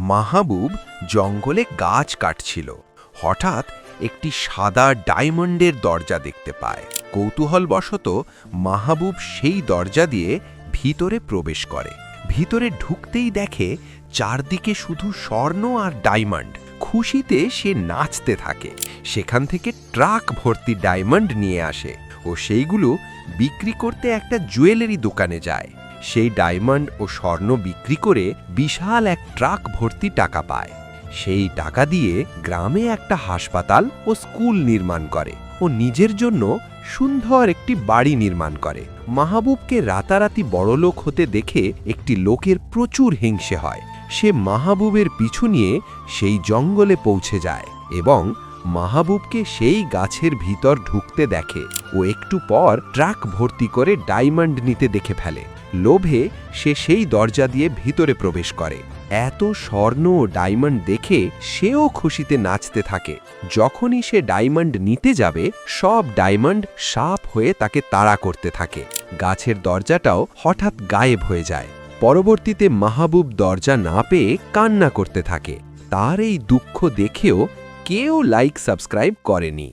মাহবুব জঙ্গলে গাছ কাটছিল। হঠাৎ একটি সাদা ডায়মন্ডের দরজা দেখতে পায়। কৌতূহলবশত মাহবুব সেই দরজা দিয়ে ভিতরে প্রবেশ করে। ভিতরে ঢুকতেই দেখে চারদিকে শুধু স্বর্ণ আর ডায়মন্ড। খুশিতে সে নাচতে থাকে। সেখান থেকে ট্রাক ভর্তি ডায়মন্ড নিয়ে আসে ও সেইগুলো বিক্রি করতে একটা জুয়েলারি দোকানে যায়। সেই ডায়মন্ড ও স্বর্ণ বিক্রি করে বিশাল এক ট্রাক ভর্তি টাকা পায়। সেই টাকা দিয়ে গ্রামে একটা হাসপাতাল ও স্কুল নির্মাণ করে ও নিজের জন্য সুন্দর একটি বাড়ি নির্মাণ করে। মাহবুবকে রাতারাতি বড়লোক হতে দেখে একটি লোকের প্রচুর হিংসে হয়। সে মাহবুবের পিছু নিয়ে সেই জঙ্গলে পৌঁছে যায় এবং মাহবুবকে সেই গাছের ভিতর ঢুকতে দেখে ও একটু পর ট্রাক ভর্তি করে ডায়মন্ড নিতে দেখে ফেলে। লোভে সে সেই দরজা দিয়ে ভিতরে প্রবেশ করে। এত স্বর্ণ ও ডায়মন্ড দেখে সেও খুশিতে নাচতে থাকে। যখনই সে ডায়মন্ড নিতে যাবে, সব ডায়মন্ড সাপ হয়ে তাকে তাড়া করতে থাকে। গাছের দরজাটাও হঠাৎ গায়েব হয়ে যায়। পরবর্তীতে মাহবুব দরজা না পেয়ে কান্না করতে থাকে। তার এই দুঃখ দেখেও কেউ লাইক সাবস্ক্রাইব করেনি।